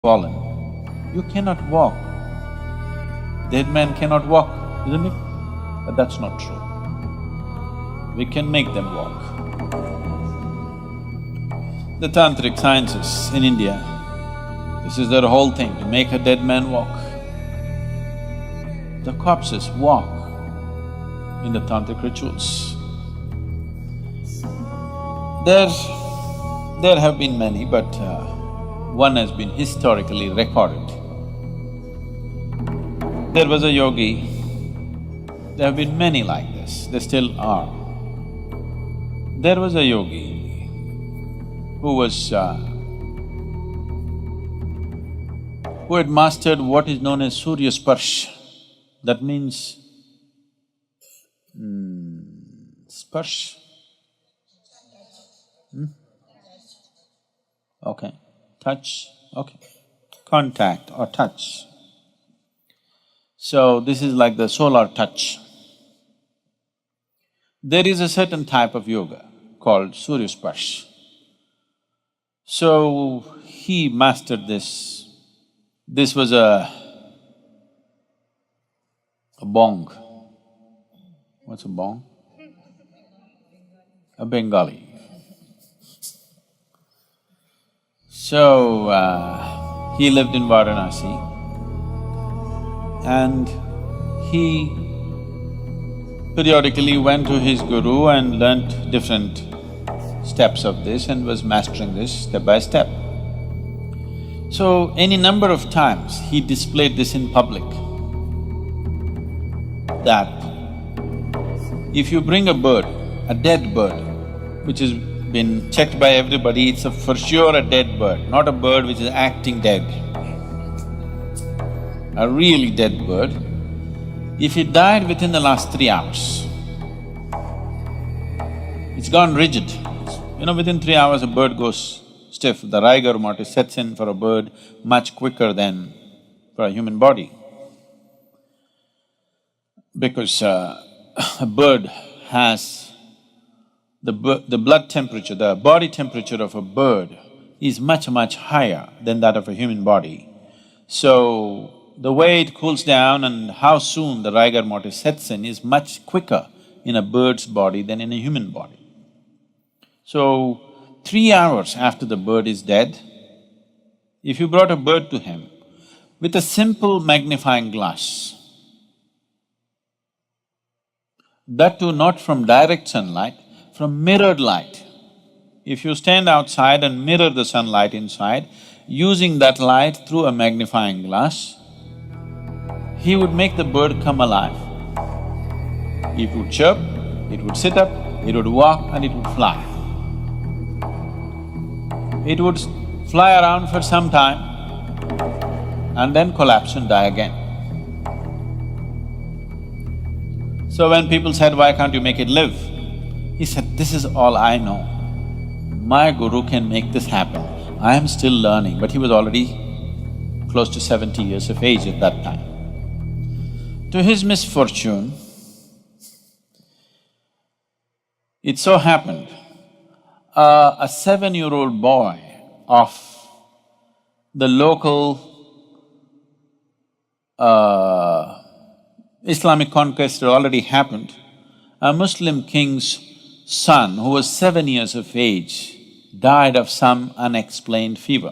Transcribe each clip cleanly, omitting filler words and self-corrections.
fallen. You cannot walk. Dead man cannot walk, isn't it? But that's not true. We can make them walk. The tantric sciences in India, this is their whole thing, to make a dead man walk. The corpses walk in the tantric rituals. There have been many, but one has been historically recorded. There was a yogi, there have been many like this, there still are. There was a yogi who had mastered what is known as Surya Sparsh. That means… Sparsh? Okay. Touch, okay. Contact or touch. So, this is like the solar touch. There is a certain type of yoga called Surya Sparsh. So, he mastered this. This was a bong. What's a bong? A Bengali. So, he lived in Varanasi and he periodically went to his guru and learnt different steps of this and was mastering this step by step. So, any number of times he displayed this in public, that if you bring a bird, a dead bird, which has been checked by everybody, it's for sure a dead bird, not a bird which is acting dead. A really dead bird, if it died within the last 3 hours, it's gone rigid. You know, within 3 hours a bird goes stiff. The rigor mortis sets in for a bird much quicker than for a human body. Because a bird has… the blood temperature, the body temperature of a bird is much, much higher than that of a human body. So, the way it cools down and how soon the rigor mortis sets in is much quicker in a bird's body than in a human body. So, 3 hours after the bird is dead, if you brought a bird to him with a simple magnifying glass, that too not from direct sunlight, from mirrored light. If you stand outside and mirror the sunlight inside, using that light through a magnifying glass, he would make the bird come alive. It would chirp, it would sit up, it would walk and it would fly. It would fly around for some time and then collapse and die again. So when people said, why can't you make it live? He said, this is all I know. My guru can make this happen. I am still learning, but he was already close to 70 years of age at that time. To his misfortune, it so happened, a 7-year-old boy of the local Islamic conquest had already happened. A Muslim king's son, who was 7 years of age, died of some unexplained fever.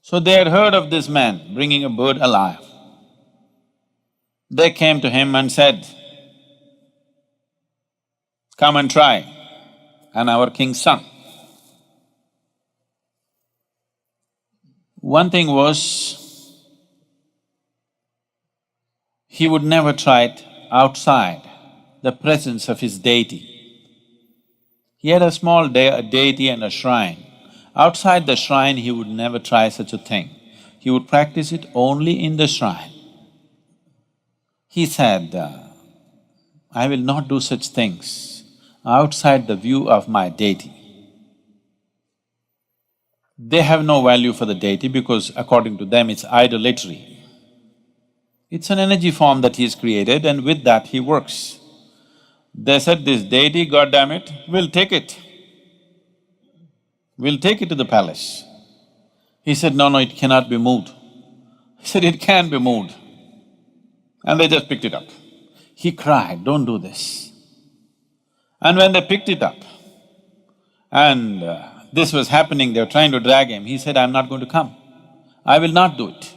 So they had heard of this man bringing a bird alive. They came to him and said, come and try, and our king's son. One thing was, he would never try it outside the presence of his deity. He had a small deity and a shrine. Outside the shrine, he would never try such a thing. He would practice it only in the shrine. He said, I will not do such things outside the view of my deity. They have no value for the deity because according to them it's idolatry. It's an energy form that he's created and with that he works. They said, this deity, God damn it, we'll take it. We'll take it to the palace. He said, no, no, it cannot be moved. He said, it can be moved. And they just picked it up. He cried, don't do this. And when they picked it up, and this was happening, they were trying to drag him, he said, I'm not going to come. I will not do it.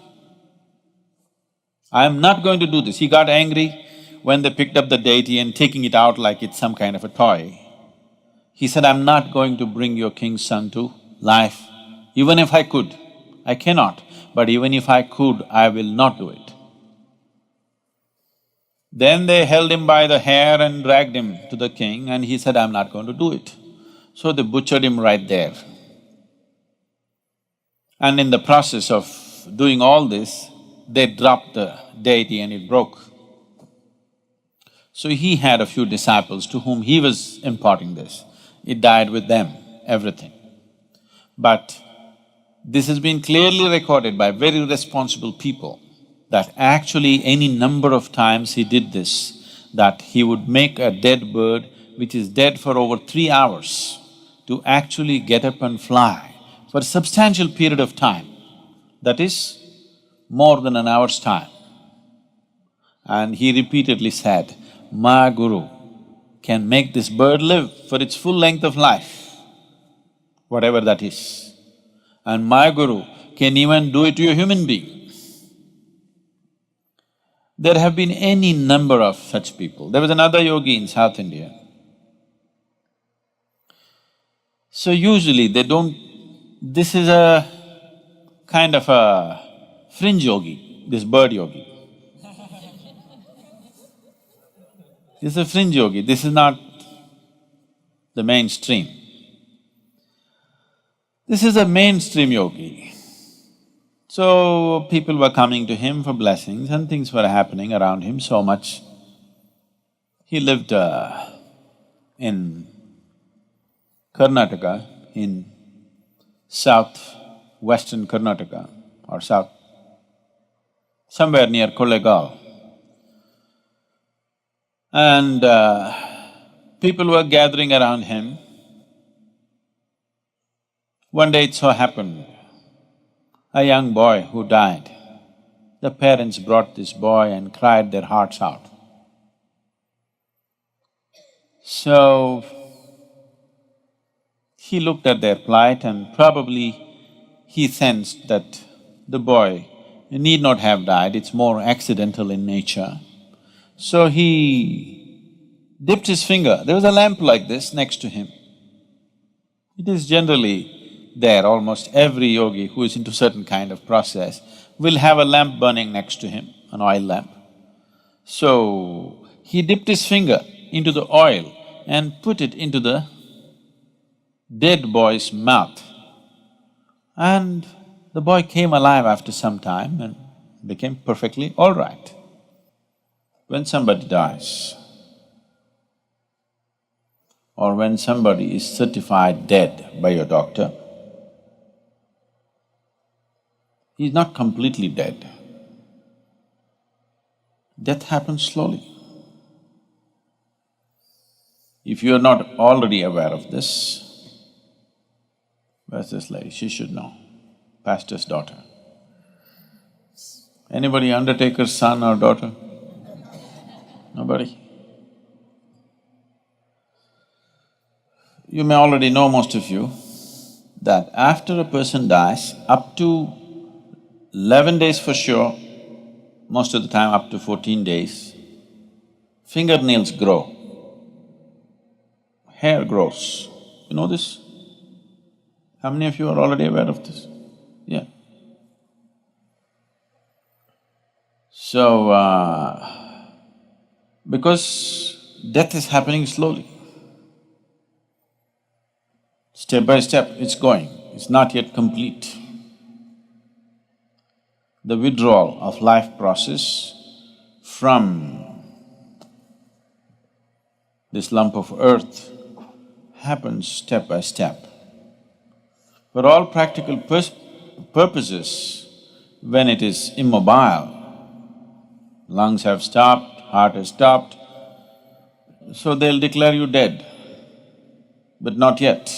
I am not going to do this. He got angry when they picked up the deity and taking it out like it's some kind of a toy. He said, I'm not going to bring your king's son to life. Even if I could, I cannot, but even if I could, I will not do it. Then they held him by the hair and dragged him to the king, and he said, I'm not going to do it. So they butchered him right there. And in the process of doing all this, they dropped the deity and it broke. So he had a few disciples to whom he was imparting this. It died with them, everything. But this has been clearly recorded by very responsible people that actually any number of times he did this, that he would make a dead bird which is dead for over 3 hours to actually get up and fly for a substantial period of time, that is more than an hour's time. And he repeatedly said, my guru can make this bird live for its full length of life, whatever that is. And my guru can even do it to a human being. There have been any number of such people. There was another yogi in South India. So usually they don't… This is a kind of a fringe yogi, this bird yogi. This is a fringe yogi, this is not the mainstream. This is a mainstream yogi. So people were coming to him for blessings and things were happening around him so much. He lived in Karnataka, in south-western Karnataka or south… somewhere near Kollegaon. And people were gathering around him. One day it so happened, a young boy who died. The parents brought this boy and cried their hearts out. So, he looked at their plight and probably he sensed that the boy need not have died, it's more accidental in nature. So he dipped his finger, there was a lamp like this next to him. It is generally there, almost every yogi who is into certain kind of process will have a lamp burning next to him, an oil lamp. So, he dipped his finger into the oil and put it into the dead boy's mouth. And the boy came alive after some time and became perfectly all right. When somebody dies, or when somebody is certified dead by your doctor, he's not completely dead. Death happens slowly. If you are not already aware of this, where's this lady? She should know, pastor's daughter. Anybody undertaker's son or daughter? Nobody? You may already know, most of you, that after a person dies, up to 11 days for sure, most of the time up to 14 days, fingernails grow, hair grows. You know this? How many of you are already aware of this? Yeah. So, because death is happening slowly, step by step it's going, it's not yet complete. The withdrawal of life process from this lump of earth happens step by step. For all practical purposes, when it is immobile, lungs have stopped, heart has stopped, so they'll declare you dead, but not yet.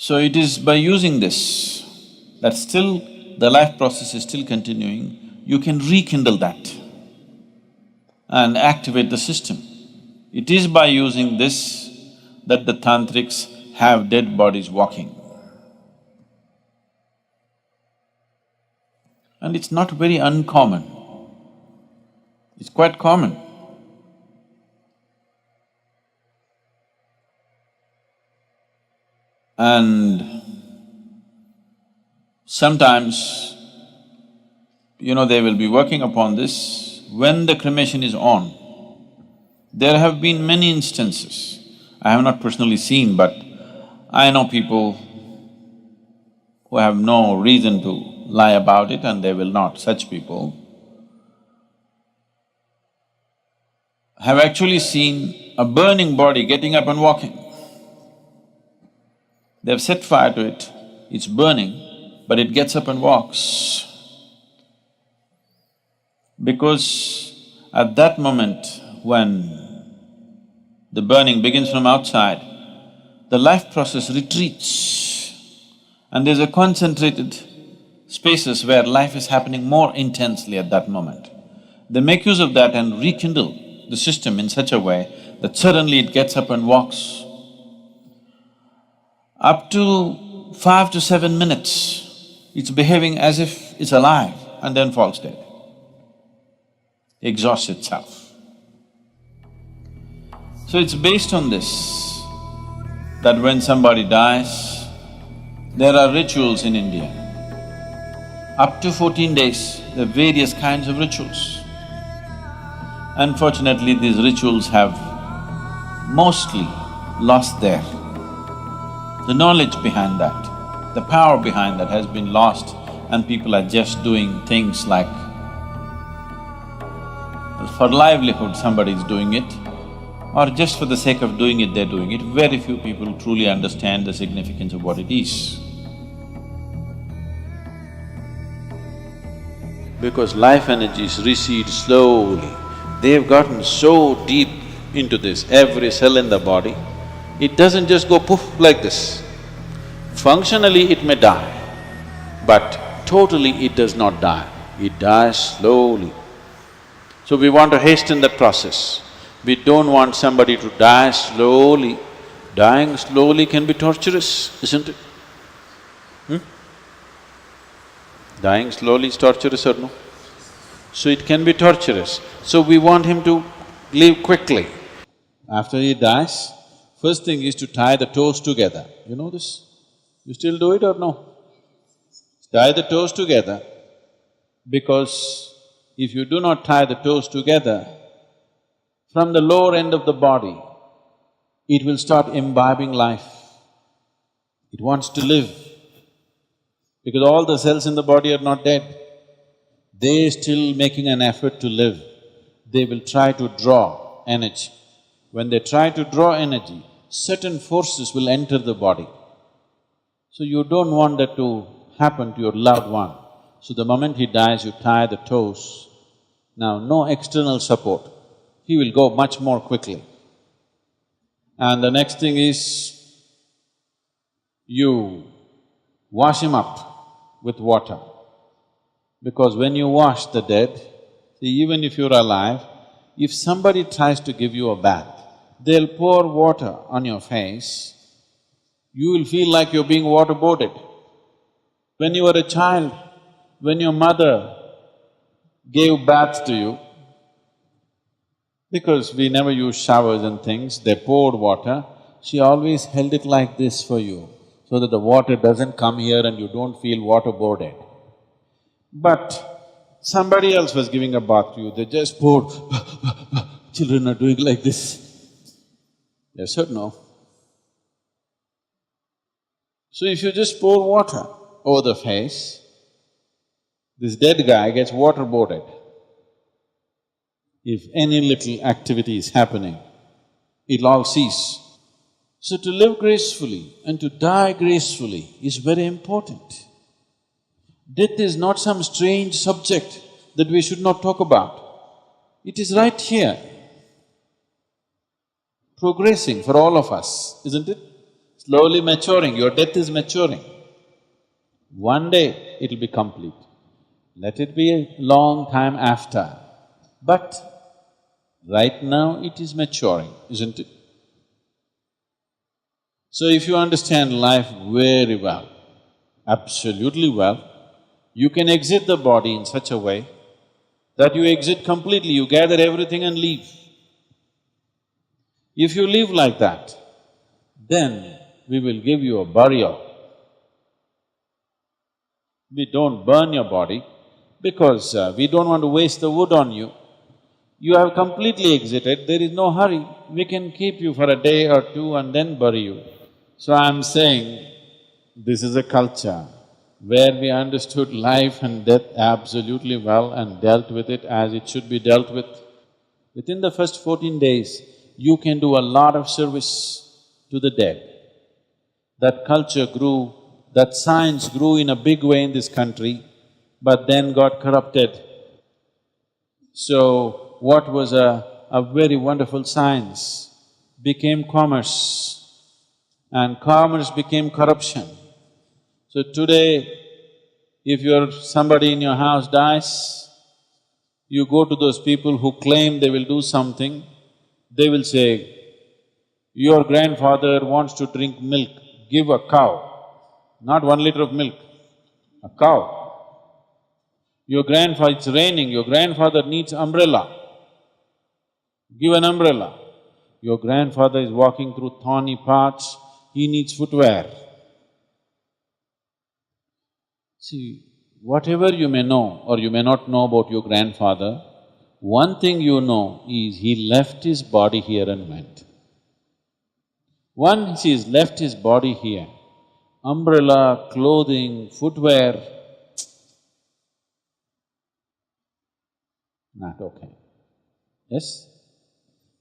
So it is by using this that still the life process is still continuing, you can rekindle that and activate the system. It is by using this that the tantrics have dead bodies walking. And it's not very uncommon, it's quite common. And sometimes, they will be working upon this when the cremation is on. There have been many instances, I have not personally seen, but I know people who have no reason to lie about it and they will not. Such people have actually seen a burning body getting up and walking. They've set fire to it, it's burning, but it gets up and walks. Because at that moment when the burning begins from outside, the life process retreats and there's a concentrated spaces where life is happening more intensely at that moment. They make use of that and rekindle the system in such a way that suddenly it gets up and walks. Up to 5 to 7 minutes, it's behaving as if it's alive and then falls dead, exhausts itself. So it's based on this that when somebody dies, there are rituals in India. Up to 14 days, there are various kinds of rituals. Unfortunately, these rituals have mostly lost the knowledge behind that, the power behind that has been lost, and people are just doing things like for livelihood somebody is doing it, or just for the sake of doing it, they're doing it. Very few people truly understand the significance of what it is. Because life energies recede slowly, they've gotten so deep into this, every cell in the body, it doesn't just go poof like this. Functionally it may die, but totally it does not die, it dies slowly. So we want to hasten that process. We don't want somebody to die slowly. Dying slowly can be torturous, isn't it? Dying slowly is torturous or no? So it can be torturous. So we want him to leave quickly. After he dies, first thing is to tie the toes together. You know this? You still do it or no? Tie the toes together, because if you do not tie the toes together, from the lower end of the body, it will start imbibing life. It wants to live, because all the cells in the body are not dead. They're still making an effort to live. They will try to draw energy. When they try to draw energy, certain forces will enter the body. So you don't want that to happen to your loved one. So the moment he dies, you tie the toes. Now, no external support, he will go much more quickly. And the next thing is, you wash him up with water. Because when you wash the dead, see, even if you're alive, if somebody tries to give you a bath, they'll pour water on your face, you will feel like you're being waterboarded. When you were a child, when your mother gave baths to you, because we never used showers and things, they poured water, she always held it like this for you, so that the water doesn't come here and you don't feel waterboarded. But somebody else was giving a bath to you, they just poured, children are doing like this. Yes or no? So if you just pour water over the face, this dead guy gets waterboarded. If any little activity is happening, it'll all cease. So to live gracefully and to die gracefully is very important. Death is not some strange subject that we should not talk about. It is right here, progressing for all of us, isn't it? slowly maturing, your death is maturing. One day it'll be complete. Let it be a long time after, but right now it is maturing, isn't it? So if you understand life very well, absolutely well, you can exit the body in such a way that you exit completely, you gather everything and leave. If you live like that, then we will give you a burial. We don't burn your body because we don't want to waste the wood on you. You have completely exited, there is no hurry. We can keep you for a day or two and then bury you. So I'm saying, this is a culture where we understood life and death absolutely well and dealt with it as it should be dealt with. Within the first 14 days, you can do a lot of service to the dead. That culture grew, that science grew in a big way in this country, but then got corrupted. So, what was a very wonderful science became commerce, and commerce became corruption. So today, if somebody in your house dies, you go to those people who claim they will do something, they will say, your grandfather wants to drink milk, give a cow, not 1 liter of milk, a cow. Your grandfather… it's raining, your grandfather needs umbrella, give an umbrella. Your grandfather is walking through thorny paths, he needs footwear. See, whatever you may know or you may not know about your grandfather, one thing you know is he left his body here and went. Once he's left his body here, umbrella, clothing, footwear, not okay. Yes?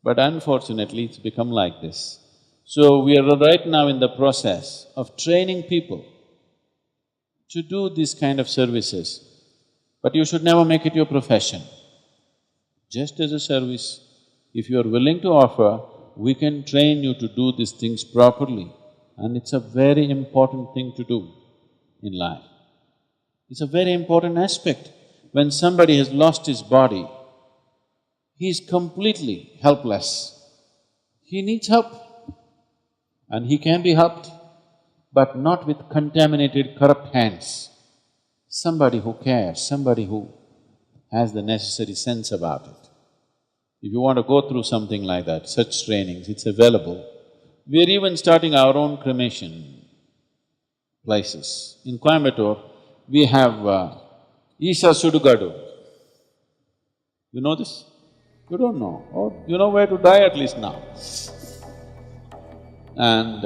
But unfortunately, it's become like this. So we are right now in the process of training people to do this kind of services, but you should never make it your profession. Just as a service, if you are willing to offer, we can train you to do these things properly, and it's a very important thing to do in life. It's a very important aspect. When somebody has lost his body, he is completely helpless. He needs help, and he can be helped, but not with contaminated, corrupt hands. Somebody who cares, somebody who has the necessary sense about it. If you want to go through something like that, such trainings, it's available. We're even starting our own cremation places. In Coimbatore, we have Isha Sudugadu. You know this? You don't know. Oh, you know where to die at least now. And